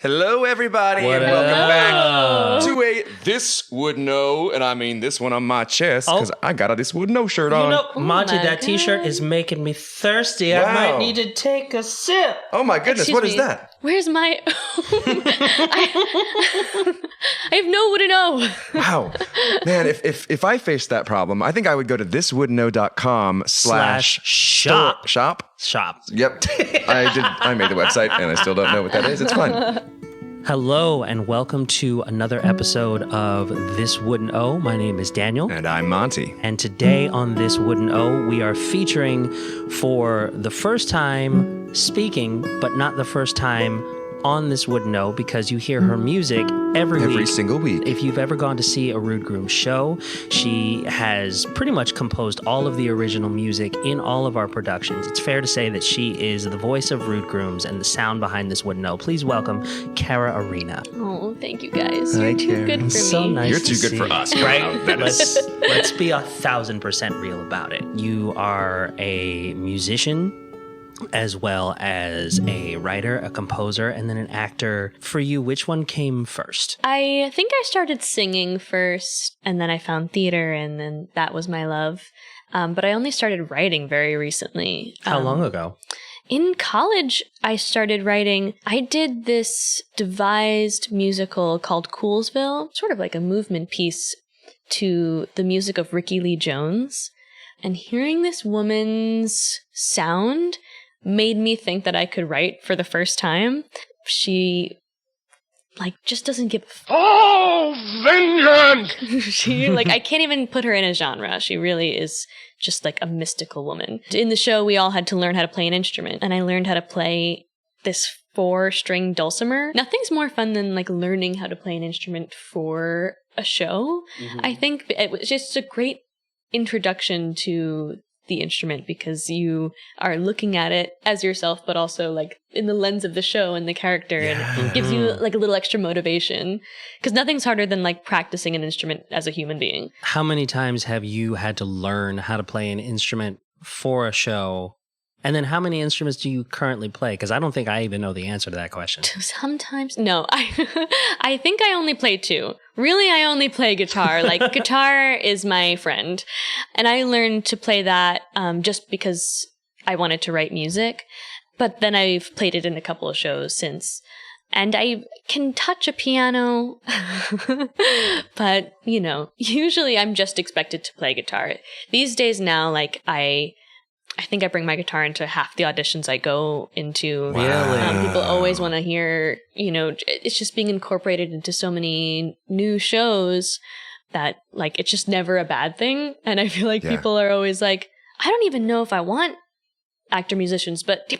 Hello, everybody, What and welcome up? back to a This Would Know, and I mean this one on my chest, because I got a This Would Know shirt on. You know, Monty, my that t-shirt God. is making me thirsty. Wow. I might need to take a sip. Oh my goodness, Excuse what is me. that? Where's my... I have no to know. Wow. Man, if I faced that problem, I think I would go to thiswouldknow.com /shop. Shop? Shop. Yep. I made the website, and I still don't know what that is. It's fun. Hello, and welcome to another episode of This Wouldn't Owe. My name is Daniel. And I'm Monty. And today on This Wouldn't Owe, we are featuring for the first time speaking, but not the first time on This Wouldn't Know, because you hear her music every week. Every single week. If you've ever gone to see a Rude Groom show, she has pretty much composed all of the original music in all of our productions. It's fair to say that she is the voice of Rude Grooms and the sound behind This Wouldn't Know. Please welcome Kara Arena. Oh, thank you guys. Hi, You're too Karen. good for So me. nice. You're to too good see for you. us. Right? Wow, that is- Let's be 1,000% real about it. You are a musician, as well as a writer, a composer, and then an actor. For you, which one came first? I think I started singing first, and then I found theater, and then that was my love. But I only started writing very recently. How long ago? In college, I started writing. I did this devised musical called Coolsville, sort of like a movement piece to the music of Rickie Lee Jones. And hearing this woman's sound made me think that I could write for the first time. She, just doesn't give a Oh, vengeance! she, I can't even put her in a genre. She really is just a mystical woman. In the show, we all had to learn how to play an instrument, and I learned how to play this 4-string dulcimer. Nothing's more fun than learning how to play an instrument for a show. Mm-hmm. I think it was just a great introduction to the instrument, because you are looking at it as yourself, but also in the lens of the show and the character, and it gives you a little extra motivation, because nothing's harder than practicing an instrument as a human being. How many times have you had to learn how to play an instrument for a show? And then how many instruments do you currently play? Because I don't think I even know the answer to that question. Sometimes, no, I think I only play 2. Really, I only play guitar. Guitar is my friend. And I learned to play that just because I wanted to write music. But then I've played it in a couple of shows since. And I can touch a piano. But, usually I'm just expected to play guitar. These days now, I think I bring my guitar into half the auditions I go into. Really? People always want to hear, it's just being incorporated into so many new shows that, it's just never a bad thing. And I feel people are always I don't even know if I want actor musicians, but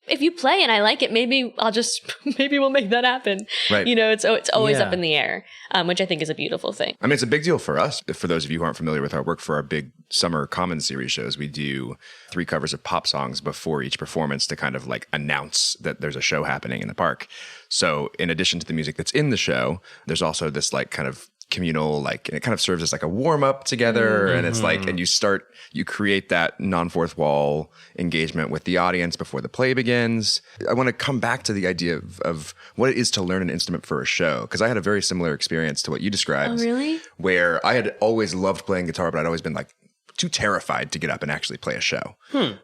if you play and I like it, maybe we'll make that happen. Right. It's always Yeah. up in the air, which I think is a beautiful thing. I mean, it's a big deal for us. For those of you who aren't familiar with our work, for our big summer Common Series shows, we do 3 covers of pop songs before each performance to kind of announce that there's a show happening in the park. So in addition to the music that's in the show, there's also this kind of communal, and it kind of serves as a warm up together. And it's and you create that non-fourth wall engagement with the audience before the play begins. I want to come back to the idea of what it is to learn an instrument for a show, because I had a very similar experience to what you described. Oh, really? Where I had always loved playing guitar, but I'd always been too terrified to get up and actually play a show.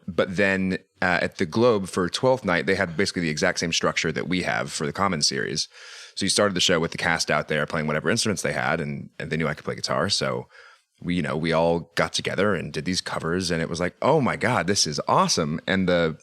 But then at the Globe for 12th night, they had basically the exact same structure that we have for the Common Series. So you started the show with the cast out there playing whatever instruments they had, and they knew I could play guitar. So we all got together and did these covers, and it was oh my God, this is awesome. And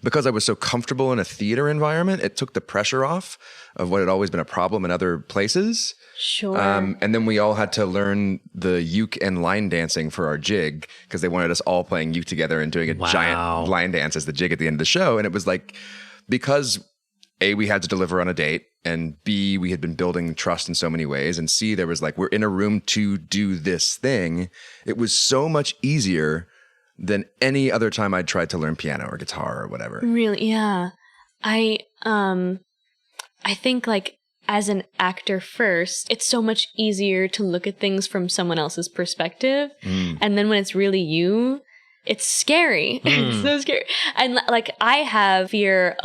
because I was so comfortable in a theater environment, it took the pressure off of what had always been a problem in other places. Sure. And then we all had to learn the uke and line dancing for our jig, because they wanted us all playing uke together and doing a giant line dance as the jig at the end of the show. And it was because A, we had to deliver on a date, and B, we had been building trust in so many ways, and C, there was we're in a room to do this thing. It was so much easier than any other time I'd tried to learn piano or guitar or whatever. Really? Yeah. I think as an actor first, it's so much easier to look at things from someone else's perspective. And then when it's really you, it's scary. It's so scary. And I have fear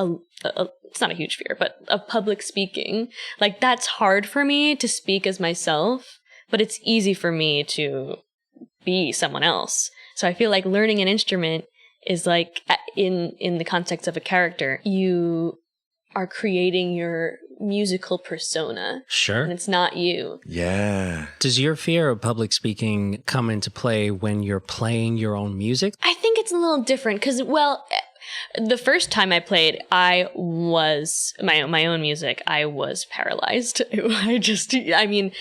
it's not a huge fear, but of public speaking. Like, that's hard for me to speak as myself, but it's easy for me to be someone else. So I feel like learning an instrument is like, in the context of a character, you are creating your musical persona. Sure. And it's not you. Yeah. Does your fear of public speaking come into play when you're playing your own music? I think it's a little different because, well, the first time I played, I was my own music. I was paralyzed. The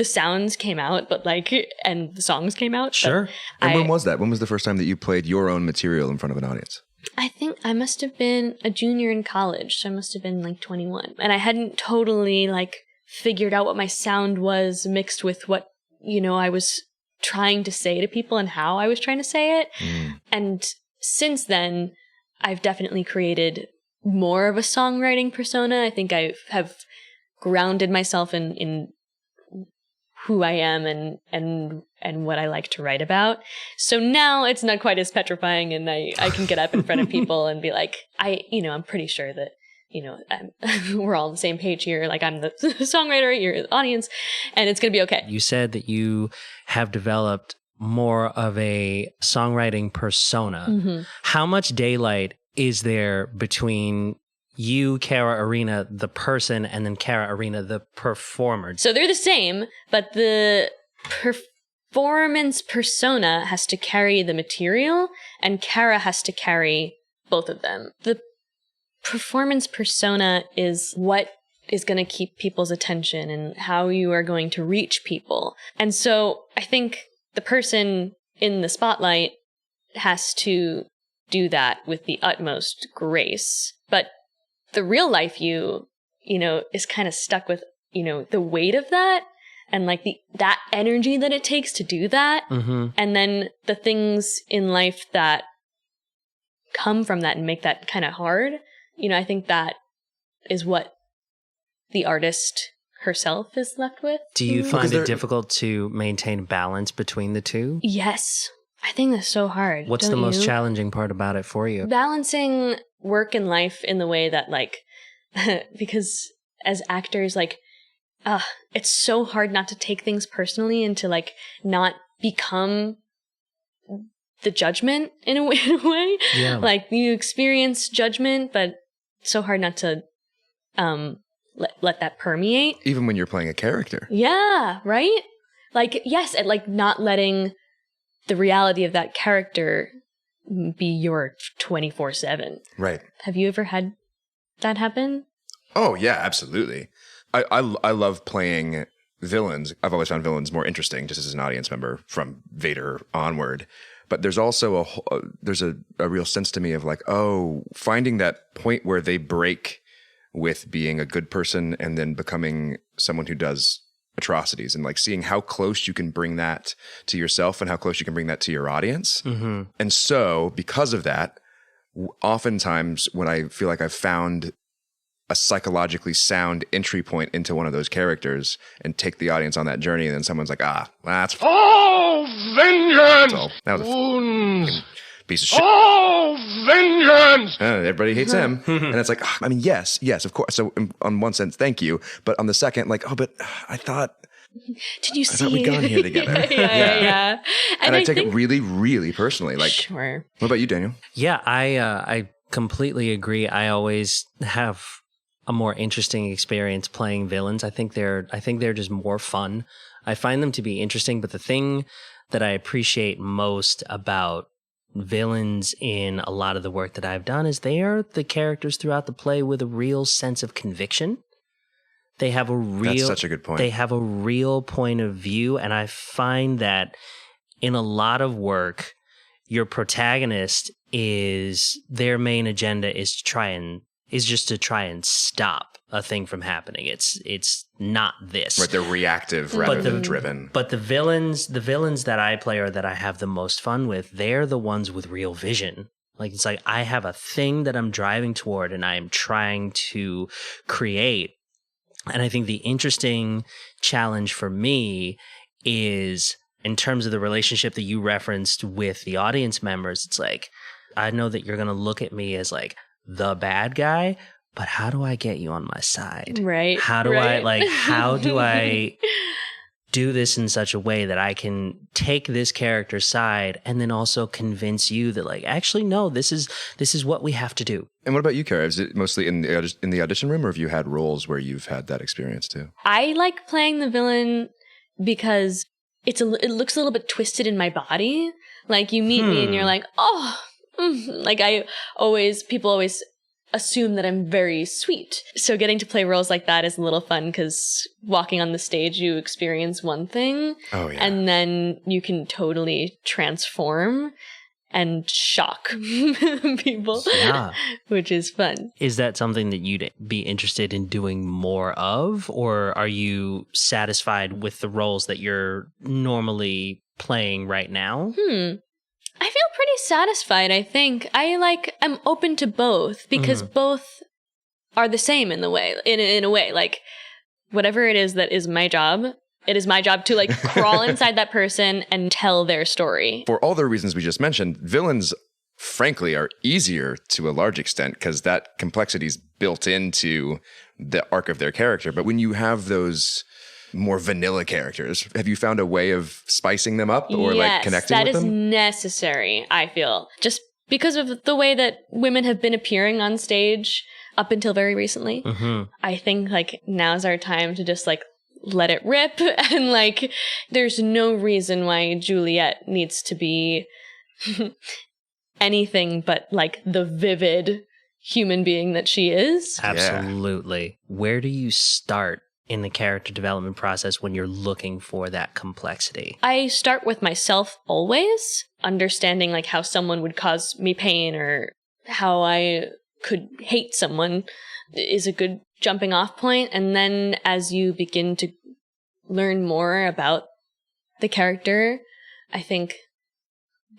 sounds came out, but and the songs came out. Sure. And when was that? When was the first time that you played your own material in front of an audience? I think I must have been a junior in college. So I must have been 21. And I hadn't totally figured out what my sound was mixed with what, I was trying to say to people and how I was trying to say it. And since then, I've definitely created more of a songwriting persona. I think I have grounded myself in who I am and what I like to write about. So now it's not quite as petrifying, and I can get up in front of people and be like, I'm pretty sure that, we're all on the same page here. Like, I'm the songwriter, you're the audience, and it's going to be okay. You said that you have developed more of a songwriting persona. Mm-hmm. How much daylight is there between you, Cara Arena, the person, and then Cara Arena, the performer? So they're the same, but the performance persona has to carry the material, and Cara has to carry both of them. The performance persona is what is going to keep people's attention and how you are going to reach people. And so I think the person in the spotlight has to do that with the utmost grace. But the real life you is kind of stuck with, the weight of that and that energy that it takes to do that. Mm-hmm. And then the things in life that come from that and make that kind of hard. I think that is what the artist herself is left with. Do you find it difficult to maintain balance between the two? Yes. I think that's so hard. What's the most challenging part about it for you? Balancing work and life in the way that because as actors, it's so hard not to take things personally and to not become the judgment in a way. Yeah. You experience judgment, but it's so hard not to let that permeate. Even when you're playing a character. Yeah, right? Yes, and not letting the reality of that character be your 24/7. Right. Have you ever had that happen? Oh, yeah, absolutely. I love playing villains. I've always found villains more interesting just as an audience member from Vader onward. But there's also there's a real sense to me of finding that point where they break with being a good person and then becoming someone who does atrocities, and seeing how close you can bring that to yourself and how close you can bring that to your audience. Mm-hmm. And so because of that, oftentimes when I feel like I've found a psychologically sound entry point into one of those characters and take the audience on that journey, and then someone's like, that's vengeance! So, that was a piece of shit. Vengeance! Everybody hates him. And it's yes, of course. So on one sense, thank you. But on the second, but I thought... Did you see? I thought we'd gone here together. Yeah. And I take it really, really personally. Sure. What about you, Daniel? Yeah, I completely agree. I always have a more interesting experience playing villains. I think they're just more fun. I find them to be interesting, but the thing that I appreciate most about villains in a lot of the work that I've done is they are the characters throughout the play with a real sense of conviction. They have That's such a good point. They have a real point of view, and I find that in a lot of work, your protagonist their main agenda is just to try and stop a thing from happening. It's not this. Right, they're reactive rather than driven. But the villains that I play or that I have the most fun with, they're the ones with real vision. I have a thing that I'm driving toward and I'm trying to create. And I think the interesting challenge for me is in terms of the relationship that you referenced with the audience members. It's I know that you're going to look at me as the bad guy, but how do I get you on my side? Right. How do right. how do I do this in such a way that I can take this character's side and then also convince you that like, actually, no, this is what we have to do. And what about you, Kara? Is it mostly in the audition room, or have you had roles where you've had that experience too? I like playing the villain because it looks a little bit twisted in my body. Like you meet me and you're like, oh, like people always assume that I'm very sweet. So getting to play roles like that is a little fun because walking on the stage, you experience one thing and then you can totally transform and shock people, which is fun. Is that something that you'd be interested in doing more of, or are you satisfied with the roles that you're normally playing right now? I feel pretty satisfied, I think. I'm open to both because both are the same in a way. Like, whatever it is that is my job, it is my job to like crawl inside that person and tell their story. For all the reasons we just mentioned, villains, frankly, are easier to a large extent because that complexity is built into the arc of their character. But when you have those more vanilla characters, have you found a way of spicing them up or like connecting with them? That is necessary, I feel. Just because of the way that women have been appearing on stage up until very recently. I think like now's our time to just like let it rip, and like there's no reason why Juliet needs to be anything but like the vivid human being that she is. Absolutely. Where do you start in the character development process when you're looking for that complexity? I start with myself always, understanding like how someone would cause me pain or how I could hate someone is a good jumping off point. And then as you begin to learn more about the character, I think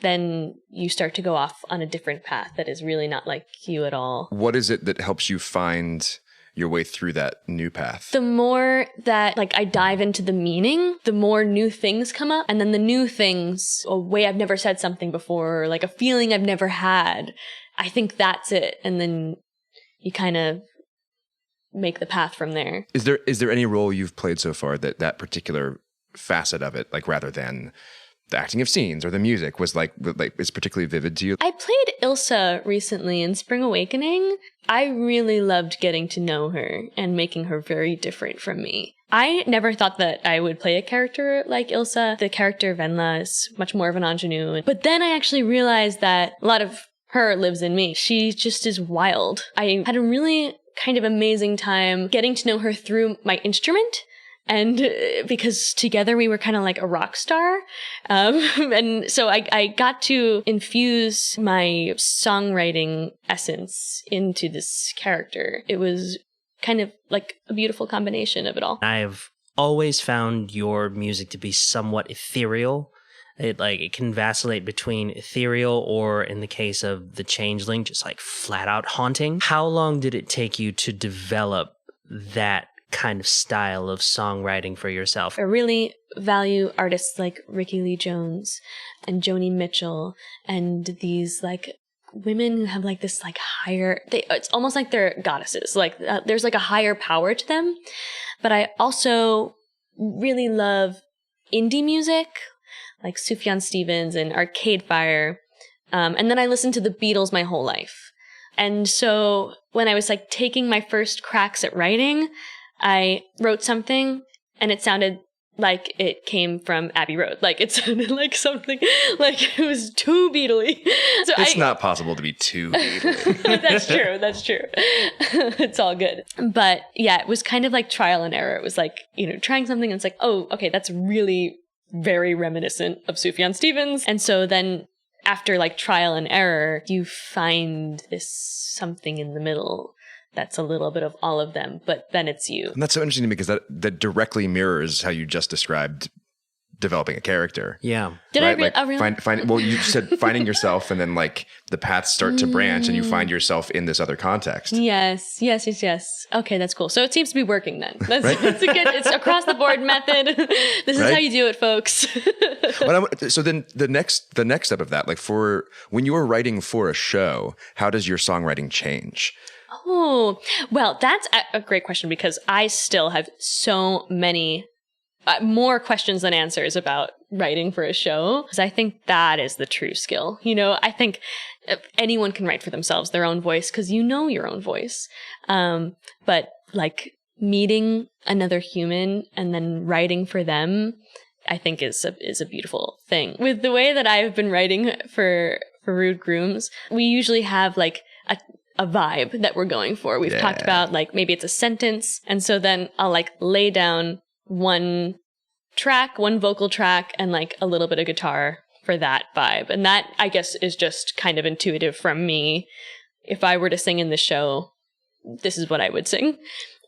then you start to go off on a different path that is really not like you at all. What is it that helps you find your way through that new path? The more that like I dive into the meaning, the more new things come up. And then the new things, a way I've never said something before, or like a feeling I've never had. I think that's it. And then you kind of make the path from there. Is there any role you've played so far that particular facet of it, like rather than the acting of scenes or the music, was like is particularly vivid to you? I played Ilsa recently in Spring Awakening. I really loved getting to know her and making her very different from me. I never thought that I would play a character like Ilsa. The character Venla is much more of an ingenue. But then I actually realized that a lot of her lives in me. She just is wild. I had a really kind of amazing time getting to know her through my instrument. And because together we were kind of like a rock star. And so I got to infuse my songwriting essence into this character. It was kind of like a beautiful combination of it all. I've always found your music to be somewhat ethereal. It can vacillate between ethereal or, in the case of The Changeling, just like flat out haunting. How long did it take you to develop that kind of style of songwriting for yourself? I really value artists like Ricky Lee Jones and Joni Mitchell and these like women who have like this like higher, it's almost like they're goddesses. Like there's like a higher power to them. But I also really love indie music, like Sufjan Stevens and Arcade Fire. And then I listened to the Beatles my whole life. And so when I was like taking my first cracks at writing, I wrote something and it sounded like it came from Abbey Road. Like it sounded like something, like it was too Beatley. So it's not possible to be too Beatley. That's true. It's all good. But yeah, it was kind of like trial and error. It was like, trying something and it's like, oh, okay, that's really very reminiscent of Sufjan Stevens. And so then after like trial and error, you find this something in the middle that's a little bit of all of them, but then it's you. And that's so interesting to me because that directly mirrors how you just described developing a character. Yeah. Did I really? Well, you said finding yourself and then like the paths start to branch and you find yourself in this other context. Yes. Okay, that's cool. So it seems to be working then. That's a good, it's across the board method. This is how you do it, folks. So then the next step of that, like for when you are writing for a show, how does your songwriting change? Oh, Oh, well, that's a great question because I still have so many more questions than answers about writing for a show, because I think that is the true skill. You know, I think anyone can write for themselves, their own voice, because you know your own voice. But like meeting another human and then writing for them, I think is a beautiful thing. With the way that I've been writing for Rude Grooms, we usually have like a vibe that we're going for. We've talked about like maybe it's a sentence, and so then I'll like lay down one vocal track and like a little bit of guitar for that vibe. And that, I guess, is just kind of intuitive from me. If I were to sing in the show, this is what I would sing.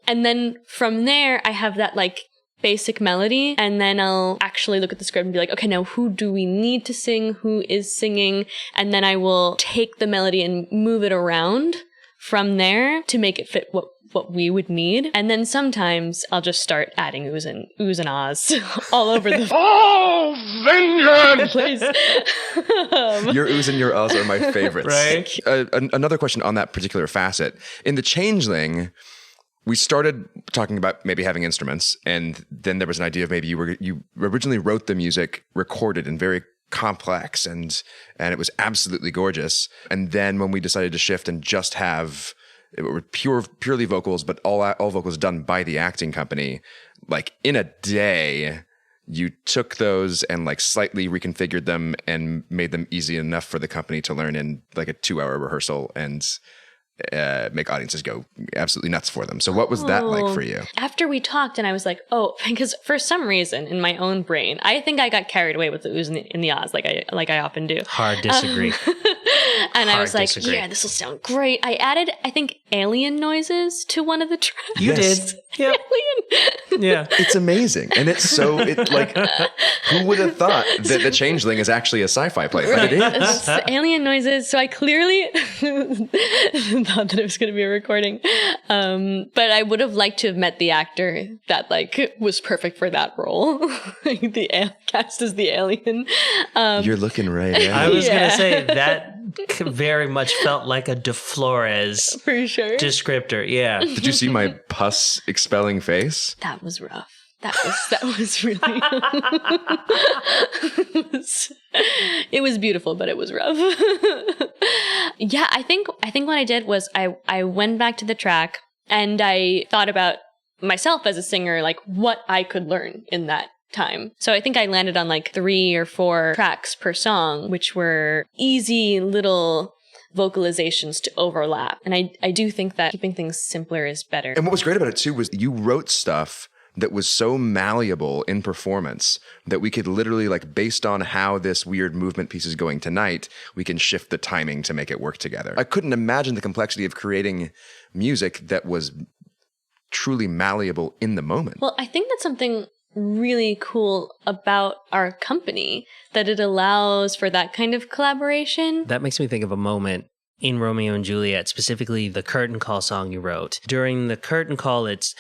And then from there, I have that like basic melody, and then I'll actually look at the script and be like, okay, now who do we need to sing? Who is singing? And then I will take the melody and move it around from there to make it fit what we would need. And then sometimes I'll just start adding oohs and ahs all over the vengeance place. Your oohs and your ahs are my favorites. Right. Another question on that particular facet. In The Changeling, we started talking about maybe having instruments, and then there was an idea of maybe you originally wrote the music recorded and very complex, and it was absolutely gorgeous. And then when we decided to shift and just have it were purely vocals, but all vocals done by the acting company, like in a day, you took those and like slightly reconfigured them and made them easy enough for the company to learn in like a 2-hour rehearsal and make audiences go absolutely nuts for them. So what was that like for you? After we talked and I was like, because for some reason in my own brain, I think I got carried away with the oohs and the ahs like I often do. Hard disagree. And I was like, yeah, this will sound great. I added, I think, alien noises to one of the tracks. You did. Yeah. Alien. Yeah. It's amazing. And it's like, who would have thought that The Changeling is actually a sci-fi play? But it is. It's alien noises. So I clearly thought that it was going to be a recording. But I would have liked to have met the actor that like was perfect for that role. The cast as the alien. You're looking right at it. I was going to say that very much felt like a De Flores for sure descriptor. Yeah. Did you see my pus expelling face? That was rough. That was really it was beautiful, but it was rough. Yeah, I think what I did was I went back to the track and I thought about myself as a singer, like what I could learn in that time. So I think I landed on like 3 or 4 tracks per song, which were easy little vocalizations to overlap. And I do think that keeping things simpler is better. And what was great about it too was you wrote stuff that was so malleable in performance that we could literally, like, based on how this weird movement piece is going tonight, we can shift the timing to make it work together. I couldn't imagine the complexity of creating music that was truly malleable in the moment. Well, I think that's something really cool about our company, that it allows for that kind of collaboration. That makes me think of a moment in Romeo and Juliet, specifically the curtain call song you wrote. During the curtain call, it's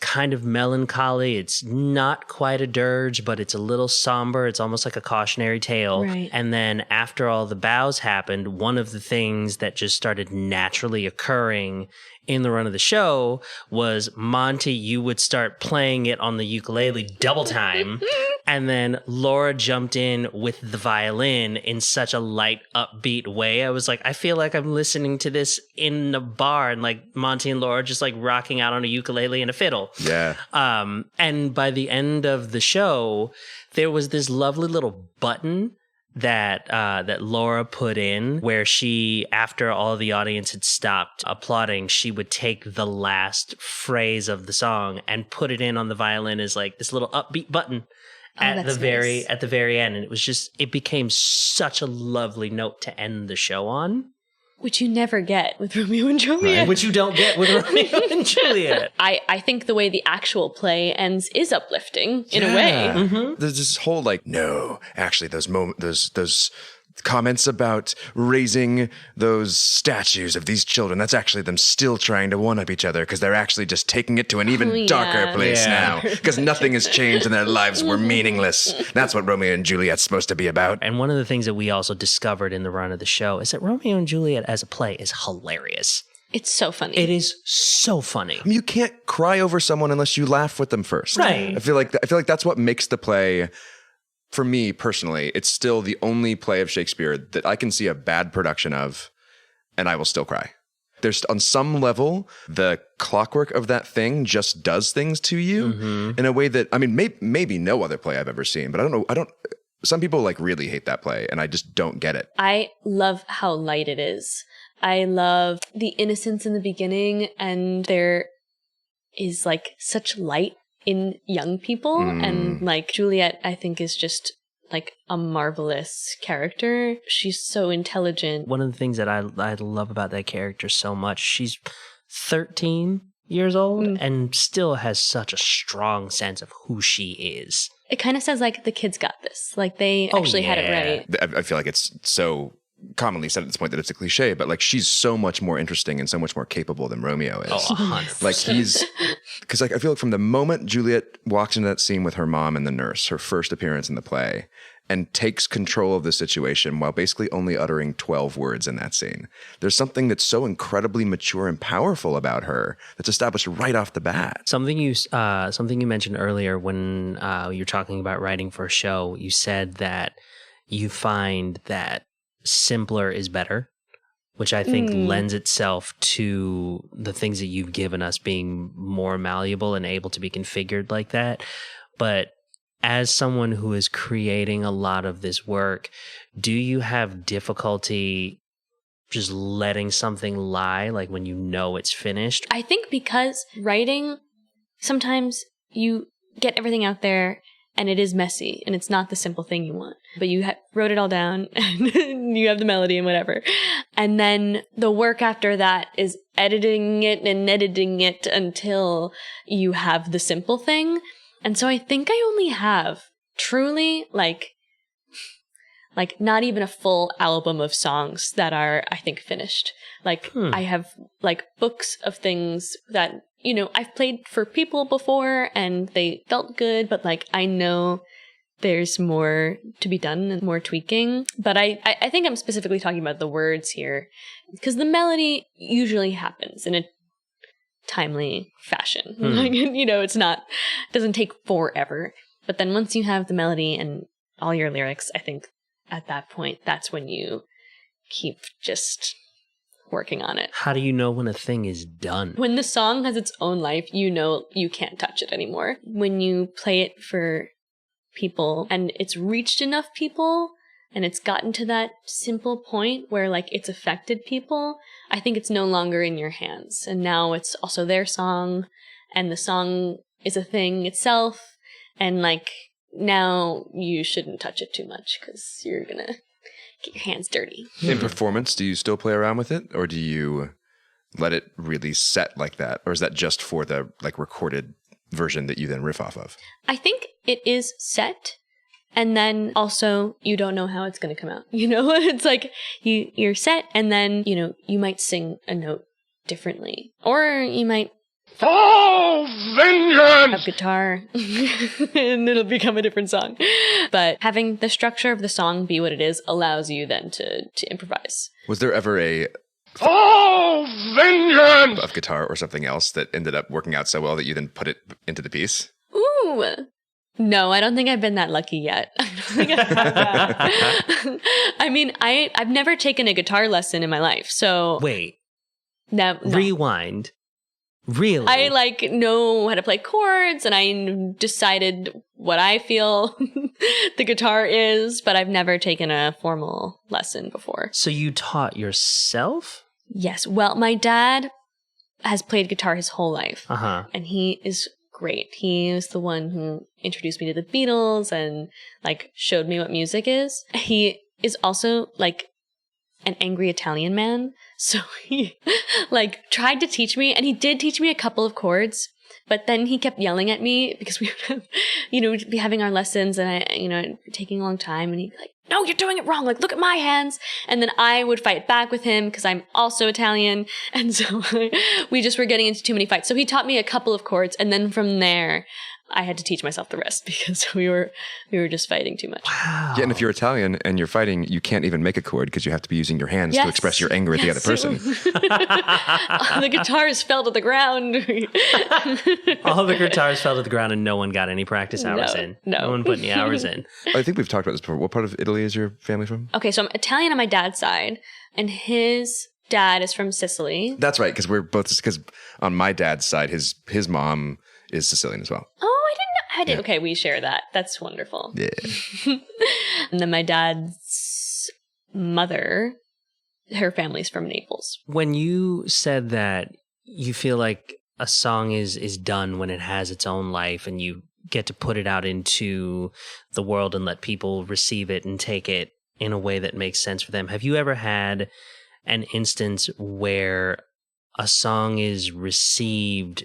kind of melancholy. It's not quite a dirge, but it's a little somber. It's almost like a cautionary tale. Right. And then after all the bows happened, one of the things that just started naturally occurring in the run of the show was, Monty, you would start playing it on the ukulele double time. And then Laura jumped in with the violin in such a light, upbeat way. I was like, I feel like I'm listening to this in a bar, and like Monty and Laura just like rocking out on a ukulele and a fiddle. Yeah. And by the end of the show, there was this lovely little button that Laura put in, where she, after all the audience had stopped applauding, she would take the last phrase of the song and put it in on the violin as like this little upbeat button at the very end. And it became such a lovely note to end the show on. Which you never get with Romeo and Juliet. Right. Which you don't get with Romeo and Juliet. I think the way the actual play ends is uplifting in a way. Mm-hmm. There's this whole like, no, actually those comments about raising those statues of these children, that's actually them still trying to one-up each other, because they're actually just taking it to an even darker place now, because nothing has changed and their lives were meaningless. That's what Romeo and Juliet's supposed to be about. And one of the things that we also discovered in the run of the show is that Romeo and Juliet as a play is hilarious. It's so funny. It is so funny. I mean, you can't cry over someone unless you laugh with them first. Right. I feel like that's what makes the play, for me personally, it's still the only play of Shakespeare that I can see a bad production of and I will still cry. There's on some level, the clockwork of that thing just does things to you in a way that, I mean, maybe no other play I've ever seen, but I don't know. Some people like really hate that play and I just don't get it. I love how light it is. I love the innocence in the beginning, and there is like such light in young people. And like Juliet, I think, is just like a marvelous character. She's so intelligent. One of the things that I love about that character so much, she's 13 years old and still has such a strong sense of who she is. It kind of says like the kids got this. Like they actually had it right. I feel like it's so commonly said at this point that it's a cliche, but like she's so much more interesting and so much more capable than Romeo is. 100%. Like because like I feel like from the moment Juliet walks into that scene with her mom and the nurse, her first appearance in the play, and takes control of the situation while basically only uttering 12 words in that scene. There's something that's so incredibly mature and powerful about her that's established right off the bat. Something you mentioned earlier when you're talking about writing for a show, you said that you find that simpler is better, which I think lends itself to the things that you've given us being more malleable and able to be configured like that. But as someone who is creating a lot of this work, do you have difficulty just letting something lie, like when you know it's finished? I think because writing, sometimes you get everything out there and it is messy and it's not the simple thing you want, but you wrote it all down and you have the melody and whatever. And then the work after that is editing it until you have the simple thing. And so I think I only have truly like not even a full album of songs that are, I think, finished. Like I have like books of things that, you know, I've played for people before and they felt good, but like I know there's more to be done and more tweaking. But I think I'm specifically talking about the words here because the melody usually happens in a timely fashion. Like, you know, it doesn't take forever. But then once you have the melody and all your lyrics, I think at that point, that's when you keep just working on it. How do you know when a thing is done? When the song has its own life, you know you can't touch it anymore. When you play it for people and it's reached enough people and it's gotten to that simple point where like it's affected people, I think it's no longer in your hands. And now it's also their song and the song is a thing itself. And like now you shouldn't touch it too much because you're going to get your hands dirty. In performance, do you still play around with it or do you let it really set like that? Or is that just for the like recorded version that you then riff off of? I think it is set. And then also you don't know how it's going to come out. You know, it's like you're set and then, you know, you might sing a note differently or you might have guitar and it'll become a different song. But having the structure of the song be what it is allows you then to improvise. Was there ever a of guitar or something else that ended up working out so well that you then put it into the piece? Ooh. No, I don't think I've been that lucky yet. I don't think I've had that. I mean, I've never taken a guitar lesson in my life, so... Wait. No. Rewind. Really? I like know how to play chords and I decided what I feel the guitar is, but I've never taken a formal lesson before. So you taught yourself? Yes. Well, my dad has played guitar his whole life. And he is great. He was the one who introduced me to the Beatles and like showed me what music is. He is also like an angry Italian man. So he like tried to teach me and he did teach me a couple of chords, but then he kept yelling at me because we would have, you know, we'd be having our lessons and it'd be taking a long time and he'd be like, no, you're doing it wrong. Like, look at my hands. And then I would fight back with him because I'm also Italian. And so we just were getting into too many fights. So he taught me a couple of chords. And then from there, I had to teach myself the rest because we were just fighting too much. Wow. Yeah, and if you're Italian and you're fighting, you can't even make a chord because you have to be using your hands to express your anger at the other person. The guitars fell to the ground. All the guitars fell to the ground and no one got any practice hours in. No one put any hours in. I think we've talked about this before. What part of Italy is your family from? Okay, so I'm Italian on my dad's side, and his dad is from Sicily. That's right, because we're both, because on my dad's side, his mom is Sicilian as well. Oh, I didn't know. I did. Yeah. Okay, we share that. That's wonderful. Yeah. And then my dad's mother, her family's from Naples. When you said that you feel like a song is done when it has its own life and you get to put it out into the world and let people receive it and take it in a way that makes sense for them, have you ever had an instance where a song is received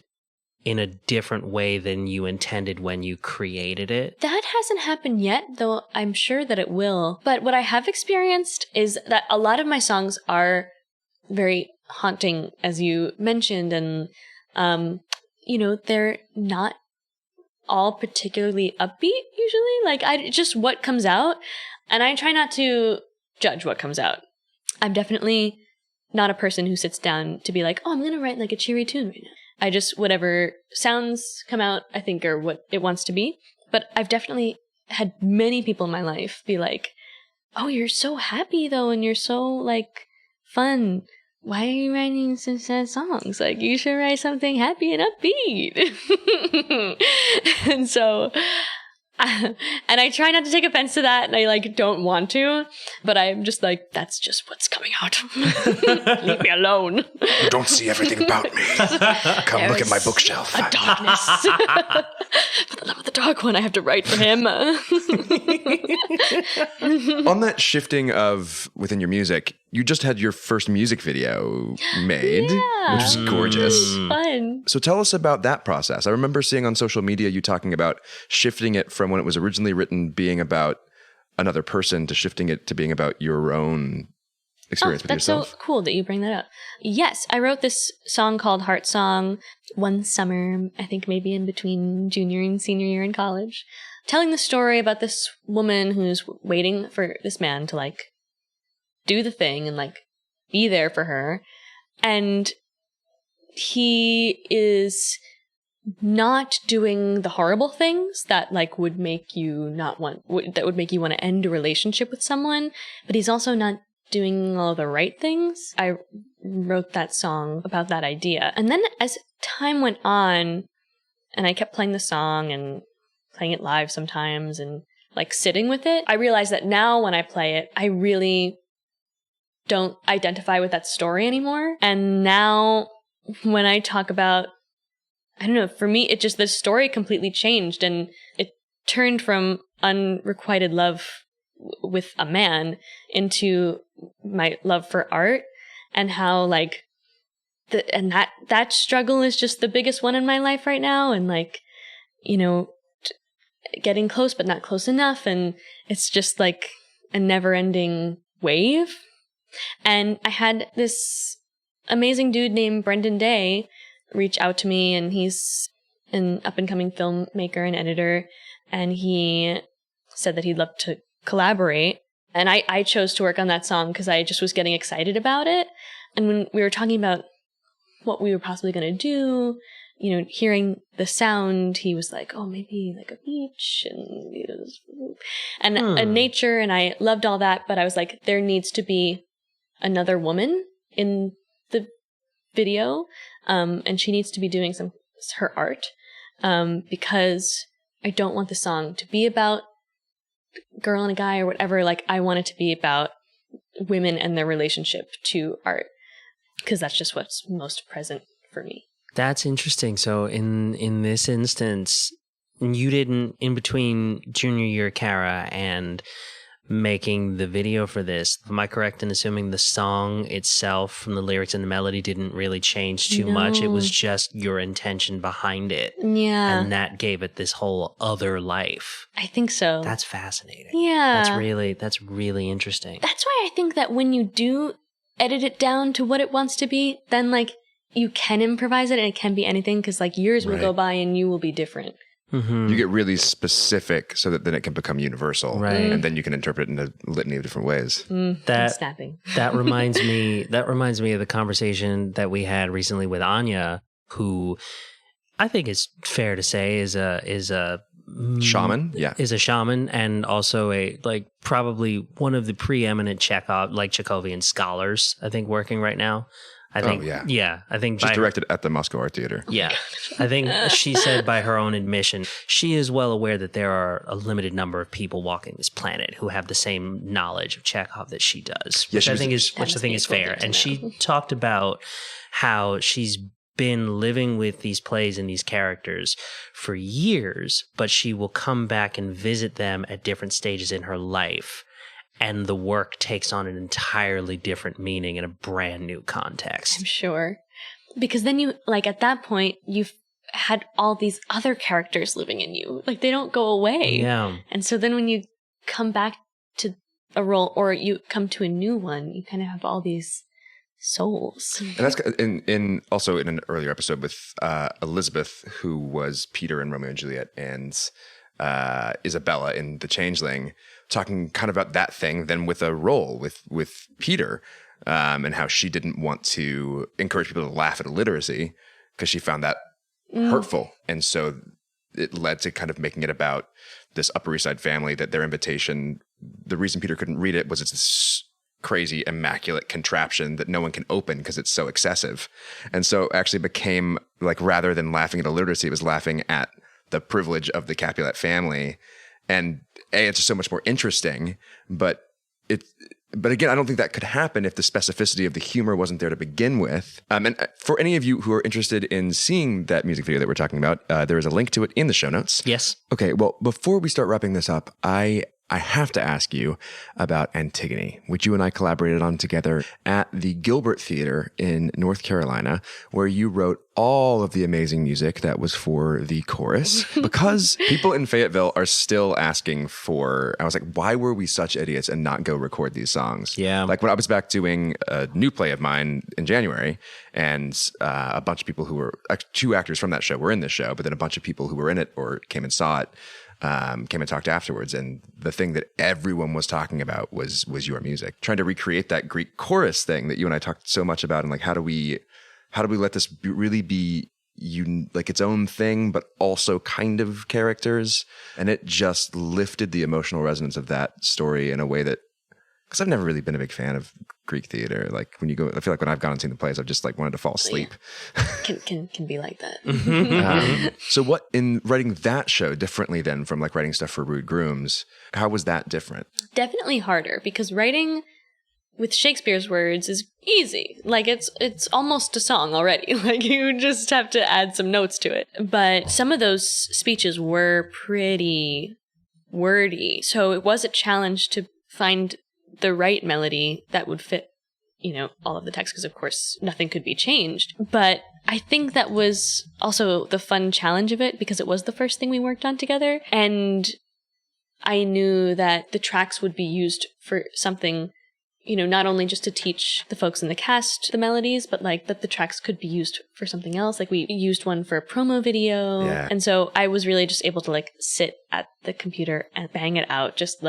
in a different way than you intended when you created it? That hasn't happened yet, though I'm sure that it will. But what I have experienced is that a lot of my songs are very haunting, as you mentioned, and, they're not all particularly upbeat usually. Like, just what comes out, and I try not to judge what comes out. I'm definitely not a person who sits down to be like, oh, I'm going to write like a cheery tune right now. I just, whatever sounds come out, I think are what it wants to be. But I've definitely had many people in my life be like, oh, you're so happy though, and you're so like fun. Why are you writing such sad songs? Like, you should write something happy and upbeat. And so, and I try not to take offense to that, and I like don't want to, but I'm just like, that's just what's coming out. Leave me alone. You don't see everything about me. Come look at my bookshelf. A darkness. For the love of the dark one, I have to write for him. On that shifting of within your music, you just had your first music video made, which is gorgeous. Fun. So tell us about that process. I remember seeing on social media you talking about shifting it from when it was originally written being about another person to shifting it to being about your own experience with yourself. That's so cool that you bring that up. Yes, I wrote this song called Heart Song one summer, I think maybe in between junior and senior year in college, telling the story about this woman who's waiting for this man to like do the thing and like be there for her. And he is not doing the horrible things that like would make you not want, that would make you want to end a relationship with someone, but he's also not doing all the right things. I wrote that song about that idea. And then as time went on and I kept playing the song and playing it live sometimes and like sitting with it, I realized that now when I play it, I really don't identify with that story anymore. And now when I talk about, I don't know, for me, it just, the story completely changed and it turned from unrequited love with a man into my love for art, and how like that struggle is just the biggest one in my life right now. And like, getting close, but not close enough. And it's just like a never ending wave. And I had this amazing dude named Brendan Day reach out to me, and he's an up-and-coming filmmaker and editor, and he said that he'd love to collaborate. And I chose to work on that song because I just was getting excited about it. And when we were talking about what we were possibly going to do, hearing the sound, he was like, oh, maybe like a beach and nature. And I loved all that, but I was like, there needs to be another woman in the video, and she needs to be doing her art, because I don't want the song to be about girl and a guy or whatever. Like, I want it to be about women and their relationship to art, because that's just what's most present for me. That's interesting. So in this instance, you didn't, in between junior year Kara and making the video for this, am I correct in assuming the song itself from the lyrics and the melody didn't really change too much? It was just your intention behind it. Yeah. And that gave it this whole other life. I think so. That's fascinating. Yeah. That's really interesting. That's why I think that when you do edit it down to what it wants to be, then like you can improvise it and it can be anything, because like years will go by and you will be different. You get really specific so that then it can become universal. Right. And then you can interpret it in a litany of different ways. Snapping. That reminds me of the conversation that we had recently with Anya, who I think is fair to say is a Shaman? Yeah. Is a shaman and also probably one of the preeminent Chekhovian scholars, I think, working right now. I think, I think she's directed at the Moscow Art Theater. Yeah. I think she said by her own admission, she is well aware that there are a limited number of people walking this planet who have the same knowledge of Chekhov that she does, which I think is fair. And she talked about how she's been living with these plays and these characters for years, but she will come back and visit them at different stages in her life. And the work takes on an entirely different meaning in a brand new context. I'm sure. Because then you, at that point, you've had all these other characters living in you. They don't go away. Yeah. And so then when you come back to a role or you come to a new one, you kind of have all these souls. And that's also in an earlier episode with Elizabeth, who was Peter in Romeo and Juliet, and Isabella in The Changeling, talking kind of about that thing then with a role with Peter, and how she didn't want to encourage people to laugh at illiteracy because she found that hurtful. And so it led to kind of making it about this Upper East Side family, that their invitation, the reason Peter couldn't read it was it's this crazy immaculate contraption that no one can open because it's so excessive. And so actually became rather than laughing at illiteracy, it was laughing at the privilege of the Capulet family. And it's just so much more interesting, but again, I don't think that could happen if the specificity of the humor wasn't there to begin with. And for any of you who are interested in seeing that music video that we're talking about, there is a link to it in the show notes. Yes. Okay, well, before we start wrapping this up, I have to ask you about Antigone, which you and I collaborated on together at the Gilbert Theater in North Carolina, where you wrote all of the amazing music that was for the chorus. Because people in Fayetteville are still asking I was like, why were we such idiots and not go record these songs? Yeah. When I was back doing a new play of mine in January, and a bunch of people who were, 2 actors from that show were in this show, but then a bunch of people who were in it or came and saw it, came and talked afterwards, and the thing that everyone was talking about was your music. Trying to recreate that Greek chorus thing that you and I talked so much about, and how do we let this really be its own thing, but also kind of characters? And it just lifted the emotional resonance of that story in a way that, because I've never really been a big fan of Greek theater. When you go, I feel like when I've gone and seen the plays, I've just wanted to fall asleep. Yeah. Can be like that. So what, in writing that show differently than from writing stuff for Rude Grooms, how was that different? Definitely harder, because writing with Shakespeare's words is easy. It's almost a song already. You just have to add some notes to it. But some of those speeches were pretty wordy. So it was a challenge to find the right melody that would fit, all of the text, because of course nothing could be changed. But I think that was also the fun challenge of it, because it was the first thing we worked on together. And I knew that the tracks would be used for something, not only just to teach the folks in the cast the melodies, but that the tracks could be used for something else. We used one for a promo video. Yeah. And so I was really just able to sit at the computer and bang it out. Just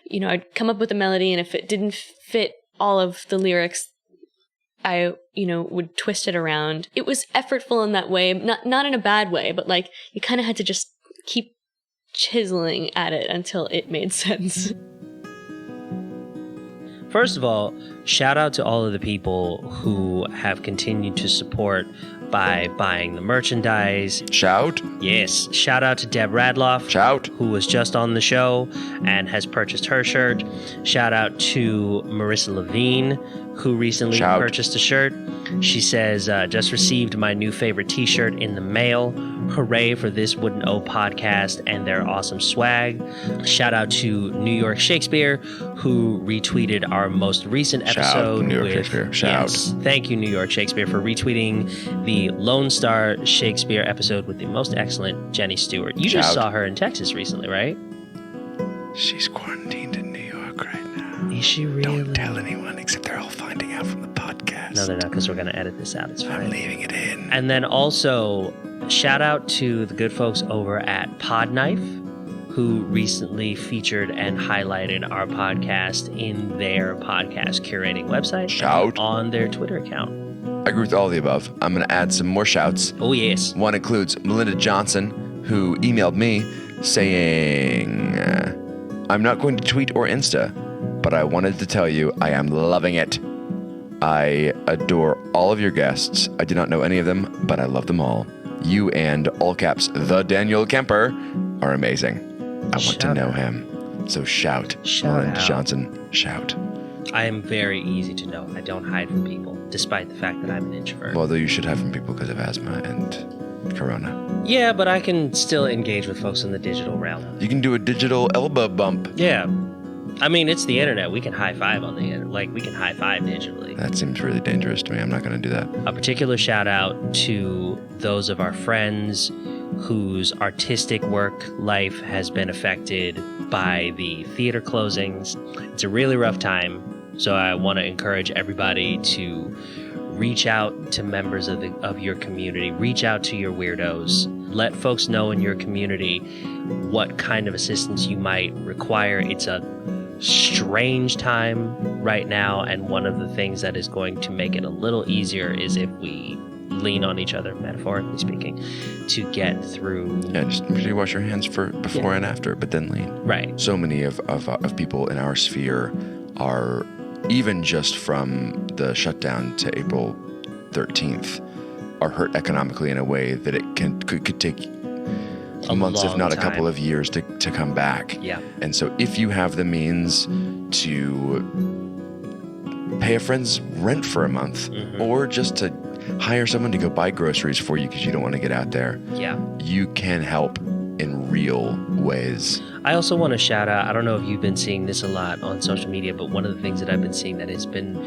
I'd come up with a melody, and if it didn't fit all of the lyrics, I, would twist it around. It was effortful in that way, not in a bad way, but you kind of had to just keep chiseling at it until it made sense. First of all, shout out to all of the people who have continued to support by buying the merchandise. Shout. Yes. Shout out to Deb Radloff. Shout. Who was just on the show and has purchased her shirt. Shout out to Marissa Levine, who recently purchased a shirt. She says, just received my new favorite t-shirt in the mail. Hooray for this Wouldn't Owe podcast and their awesome swag. Shout out to New York Shakespeare, who retweeted our most recent episode. Shout, New York Shakespeare. Shout. Yes, thank you, New York Shakespeare, for retweeting the Lone Star Shakespeare episode with the most excellent Jenny Stewart. You just saw her in Texas recently, right? She's quarantined in New York right now. Is she really? Don't tell anyone, except they're all finding out from the podcast. No, they're not, because we're going to edit this out. It's fine. I'm leaving it in. And then also, Shout out to the good folks over at Podknife, who recently featured and highlighted our podcast in their podcast curating website. Shout. On their Twitter account. I agree with all of the above. I'm going to add some more shouts. Oh, yes. One includes Melinda Johnson, who emailed me saying, I'm not going to tweet or Insta, but I wanted to tell you I am loving it. I adore all of your guests. I do not know any of them, but I love them all. You and, all caps, the Daniel Kemper are amazing. I want to know him. So shout Melinda Johnson, shout. I am very easy to know. I don't hide from people, despite the fact that I'm an introvert. Well, though you should hide from people because of asthma and corona. Yeah, but I can still engage with folks in the digital realm. You can do a digital elbow bump. Yeah. I mean, it's the internet. We can high five on the internet. Like, we can high five digitally. That seems really dangerous to me. I'm not going to do that. A particular shout out to those of our friends whose artistic work life has been affected by the theater closings. It's a really rough time, so I want to encourage everybody to reach out to members of your community, reach out to your weirdos, let folks know in your community what kind of assistance you might require. It's a strange time right now, and one of the things that is going to make it a little easier is if we lean on each other, metaphorically speaking, to get through. Yeah, just make sure you wash your hands for before and after, but then lean. Right. So many of people in our sphere are, even just from the shutdown to April 13th, are hurt economically in a way that it could take months, if not a couple of years, to come back. Yeah. And so if you have the means to pay a friend's rent for a month, or just to hire someone to go buy groceries for you because you don't want to get out there, you can help in real ways. I also want to shout out, I don't know if you've been seeing this a lot on social media, but one of the things that I've been seeing that has been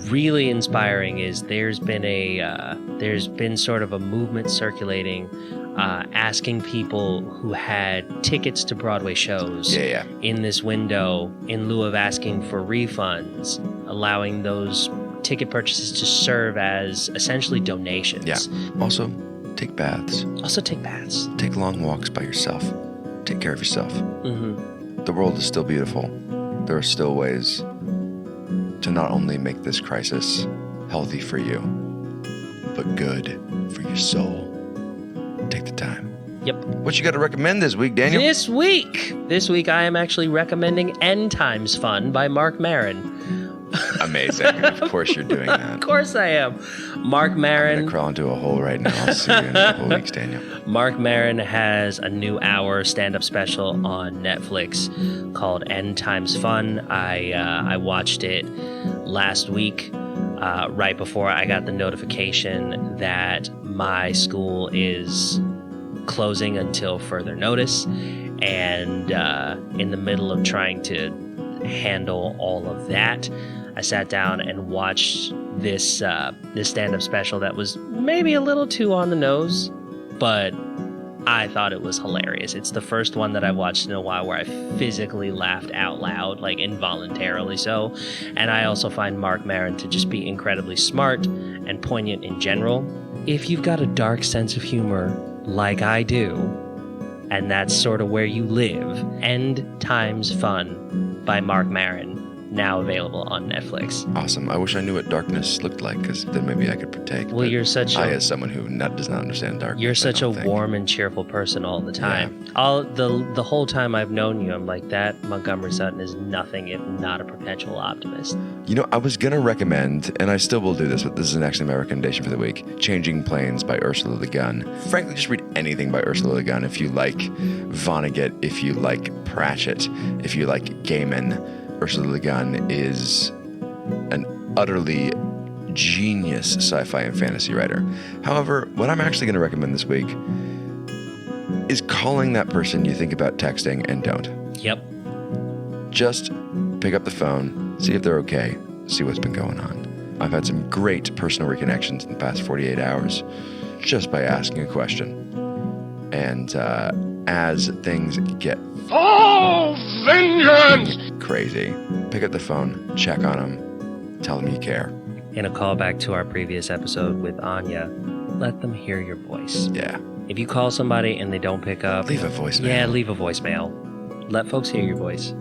really inspiring is there's been sort of a movement circulating asking people who had tickets to Broadway shows in this window, in lieu of asking for refunds, allowing those ticket purchases to serve as essentially donations. Yeah. Also, take baths. Take long walks by yourself. Take care of yourself. The world is still beautiful. There are still ways to not only make this crisis healthy for you, but good for your soul. Take the time. Yep. What you got to recommend this week, Daniel? This week I am actually recommending N Times Fun by Mark Maron. Amazing. Of course you're doing that. Of course I am. Mark Maron. I'm going to crawl into a hole right now. I'll see you in a couple weeks, Daniel. Mark Maron has a new hour stand-up special on Netflix called N Times Fun. I watched it last week, right before I got the notification that my school is closing until further notice. And in the middle of trying to handle all of that, I sat down and watched this stand-up special that was maybe a little too on the nose, but I thought it was hilarious. It's the first one that I watched in a while where I physically laughed out loud, like involuntarily so. And I also find Mark Maron to just be incredibly smart and poignant in general. If you've got a dark sense of humor like I do, and that's sort of where you live, End Times Fun by Mark Maron, now available on Netflix. Awesome. I wish I knew what darkness looked like, because then maybe I could partake. Well, you're such I, as someone who does not understand darkness, you're such a warm and cheerful person all the time. Yeah. The whole time I've known you, I'm like, that Montgomery Sutton is nothing if not a perpetual optimist. You know, I was going to recommend, and I still will do this, but this is actually my recommendation for the week, Changing Planes by Ursula Le Guin. Frankly, just read anything by Ursula Le Guin. If you like Vonnegut, if you like Pratchett, if you like Gaiman, Ursula Le Guin is an utterly genius sci-fi and fantasy writer. However, what I'm actually going to recommend this week is calling that person you think about texting and don't. Yep. Just pick up the phone, see if they're okay, see what's been going on. I've had some great personal reconnections in the past 48 hours just by asking a question. And as things get vengeance crazy, pick up the phone, check on them, tell them you care. In a callback to our previous episode with Anya, let them hear your voice. Yeah. If you call somebody and they don't pick up, Leave a voicemail. Yeah, leave a voicemail. Let folks hear your voice.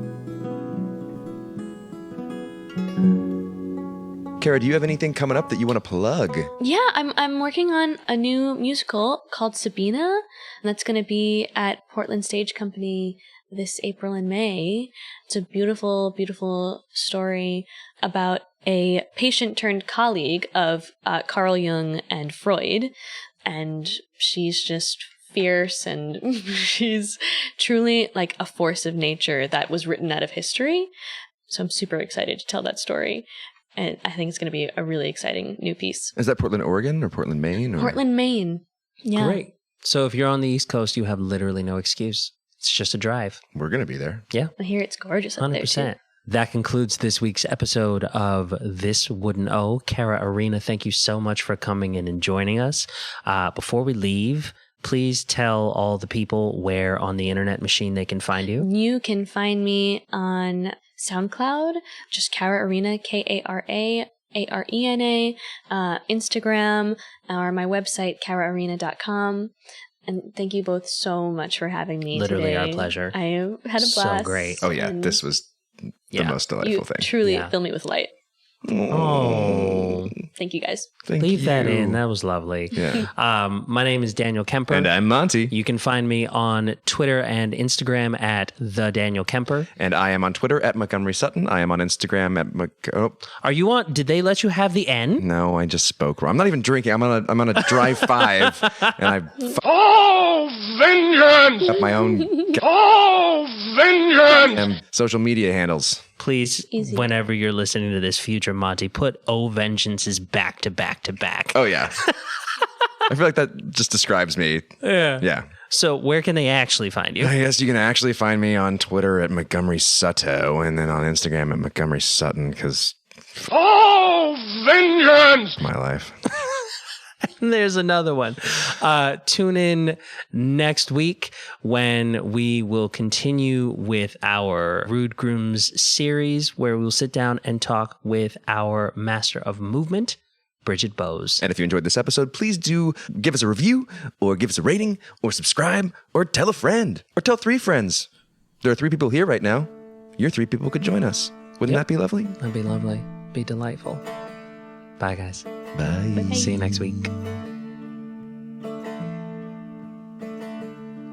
Kara, do you have anything coming up that you want to plug? Yeah, I'm working on a new musical called Sabina, and that's going to be at Portland Stage Company this April and May. It's a beautiful, beautiful story about a patient turned colleague of Carl Jung and Freud, and she's just fierce and she's truly like a force of nature that was written out of history. So I'm super excited to tell that story. And I think it's going to be a really exciting new piece. Is that Portland, Oregon or Portland, Maine? Or? Portland, Maine. Yeah. Great. So if you're on the East Coast, you have literally no excuse. It's just a drive. We're going to be there. Yeah. I hear it's gorgeous up 100%. there too. That concludes this week's episode of This Wooden O. Kara Arena, thank you so much for coming in and joining us. Before we leave, please tell all the people where on the internet machine they can find you. You can find me on SoundCloud, just Kara Arena, KaraArena, Instagram, or my website, karaarena.com. And thank you both so much for having me Literally today. our pleasure. I had a blast. So great. Oh, yeah. And This was the most delightful you thing. truly fill me with light. Oh, Thank you guys. leave that in. That was lovely. Yeah. My name is Daniel Kemper. And I'm Monty. You can find me on Twitter and Instagram at the Daniel Kemper. And I am on Twitter at Montgomery Sutton. I am on Instagram at Are you on? Did they let you have the N? No, I just spoke wrong. I'm not even drinking. I'm on a drive 5, and I vengeance! up my own Vengeance! social media handles. Please, Easy. whenever you're listening to this, future Monty, put "Oh Vengeances" back to back to back. Oh yeah. I feel like that just describes me. Yeah. So where can they actually find you? I guess you can actually find me on Twitter at Montgomery Sutto, and then on Instagram at Montgomery Sutton, because Vengeance! my life. There's another one. Tune in next week when we will continue with our Rude Grooms series, where we'll sit down and talk with our master of movement, Bridget Bowes. And if you enjoyed this episode, please do give us a review, or give us a rating, or subscribe, or tell a friend, or tell 3 friends. There are 3 people here right now. Your 3 people could join us. Wouldn't that be lovely? That'd be lovely. Be delightful. Bye, guys. Bye. See you next week.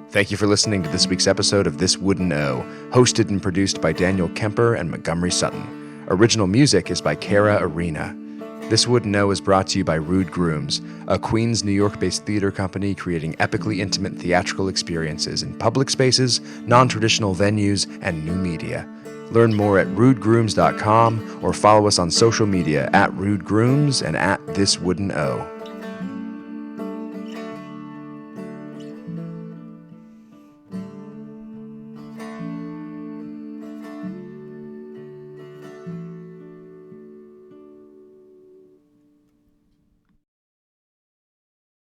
Thank you for listening to this week's episode of This Wooden O, hosted and produced by Daniel Kemper and Montgomery Sutton. Original music is by Kara Arena. This Wooden O is brought to you by Rude Grooms, a Queens, New York-based theater company creating epically intimate theatrical experiences in public spaces, non-traditional venues, and new media. Learn more at rudegrooms.com or follow us on social media at Rude Grooms and at This Wooden O.